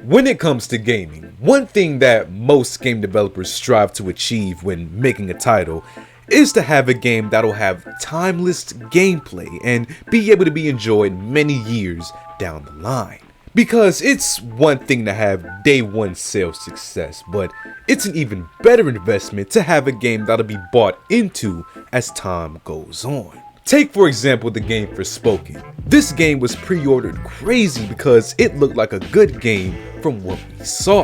When it comes to gaming, one thing that most game developers strive to achieve when making a title is to have a game that'll have timeless gameplay and be able to be enjoyed many years down the line. Because it's one thing to have day one sales success, but it's an even better investment to have a game that'll be bought into as time goes on. Take for example the game Forspoken. This game was pre-ordered crazy because it looked like a good game from what we saw.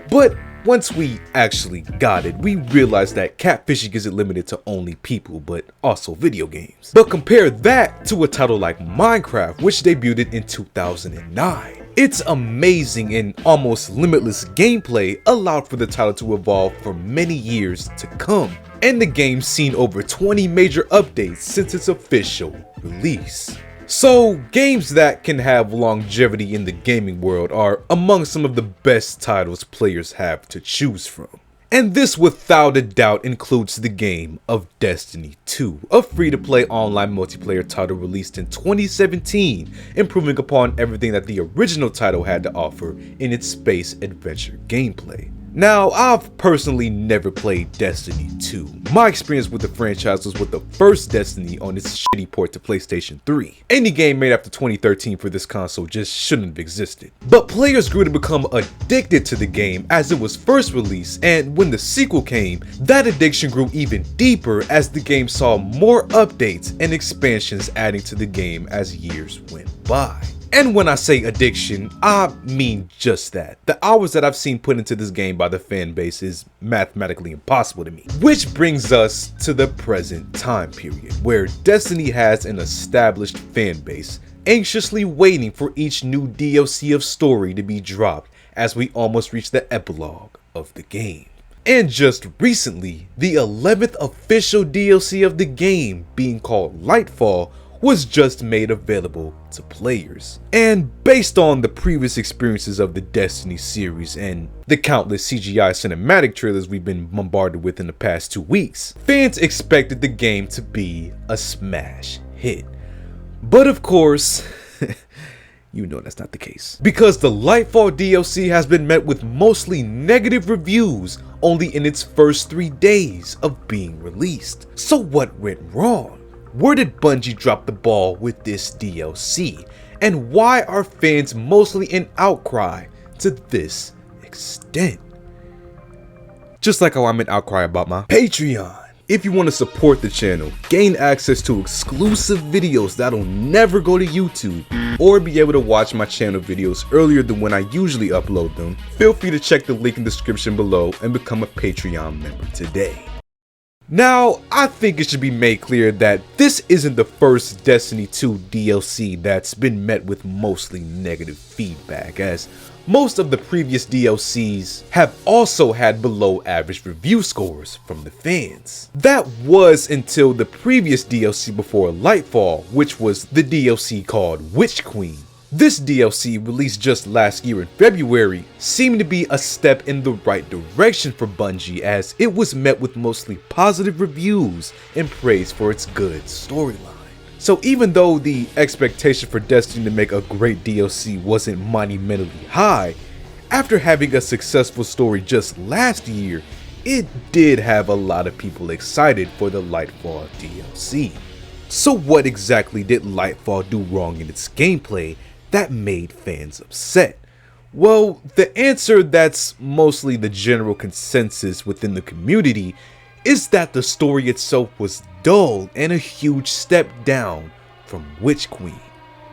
But once we actually got it, we realized that catfishing isn't limited to only people, but also video games. But compare that to a title like Minecraft, which debuted in 2009. Its amazing and almost limitless gameplay allowed for the title to evolve for many years to come, and the game's seen over 20 major updates since its official release. So, games that can have longevity in the gaming world are among some of the best titles players have to choose from. And this without a doubt includes the game of Destiny 2, a free-to-play online multiplayer title released in 2017, improving upon everything that the original title had to offer in its space adventure gameplay. Now, I've personally never played Destiny 2. My experience with the franchise was with the first Destiny on its shitty port to PlayStation 3. Any game made after 2013 for this console just shouldn't have existed. But players grew to become addicted to the game as it was first released, and when the sequel came, that addiction grew even deeper as the game saw more updates and expansions adding to the game as years went by. And when I say addiction, I mean just that. The hours that I've seen put into this game by the fan base is mathematically impossible to me. Which brings us to the present time period, where Destiny has an established fan base, anxiously waiting for each new DLC of story to be dropped as we almost reach the epilogue of the game. And just recently, the 11th official DLC of the game, being called Lightfall, was just made available to players. And based on the previous experiences of the Destiny series and the countless CGI cinematic trailers we've been bombarded with in the past 2 weeks, fans expected the game to be a smash hit. But of course, you know that's not the case. Because the Lightfall DLC has been met with mostly negative reviews only in its first 3 days of being released. So what went wrong? Where did Bungie drop the ball with this DLC? And why are fans mostly in outcry to this extent? Just like how I'm in outcry about my Patreon. If you want to support the channel, gain access to exclusive videos that'll never go to YouTube, or be able to watch my channel videos earlier than when I usually upload them, feel free to check the link in the description below and become a Patreon member today. Now, I think it should be made clear that this isn't the first Destiny 2 DLC that's been met with mostly negative feedback, as most of the previous DLCs have also had below average review scores from the fans. That was until the previous DLC before Lightfall, which was the DLC called Witch Queen. This DLC, released just last year in February, seemed to be a step in the right direction for Bungie, as it was met with mostly positive reviews and praise for its good storyline. So even though the expectation for Destiny to make a great DLC wasn't monumentally high, after having a successful story just last year, it did have a lot of people excited for the Lightfall DLC. So what exactly did Lightfall do wrong in its gameplay that made fans upset? Well, the answer that's mostly the general consensus within the community is that the story itself was dull and a huge step down from Witch Queen.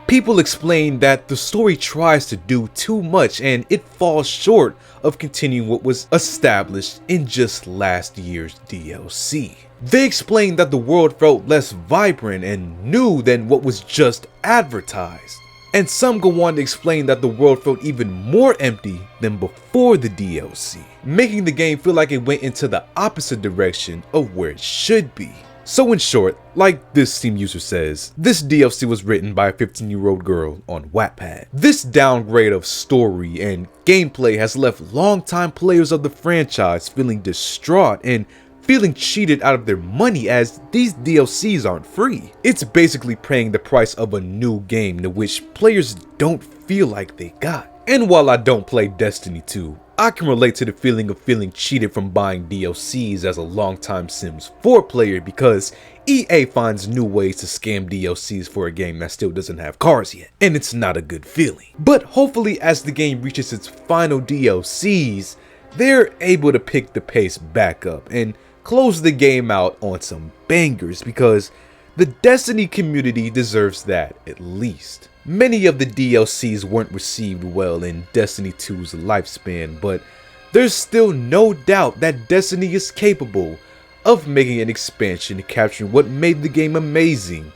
People explain that the story tries to do too much and it falls short of continuing what was established in just last year's DLC. They explained that the world felt less vibrant and new than what was just advertised. And some go on to explain that the world felt even more empty than before the DLC, making the game feel like it went into the opposite direction of where it should be. So in short, like this Steam user says, this DLC was written by a 15-year-old girl on Wattpad. This downgrade of story and gameplay has left longtime players of the franchise feeling distraught and feeling cheated out of their money, as these DLCs aren't free. It's basically paying the price of a new game to which players don't feel like they got. And while I don't play Destiny 2, I can relate to the feeling of feeling cheated from buying DLCs as a longtime Sims 4 player, because EA finds new ways to scam DLCs for a game that still doesn't have cars yet, and it's not a good feeling. But hopefully as the game reaches its final DLCs, they're able to pick the pace back up and close the game out on some bangers, because the Destiny community deserves that at least. Many of the DLCs weren't received well in Destiny 2's lifespan, but there's still no doubt that Destiny is capable of making an expansion capturing what made the game amazing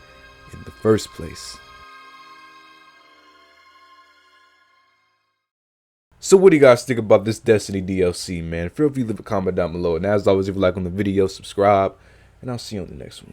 in the first place. So what do you guys think about this Destiny DLC, man? Feel free to leave a comment down below, and as always, if you like on the video, subscribe, and I'll see you on the next one.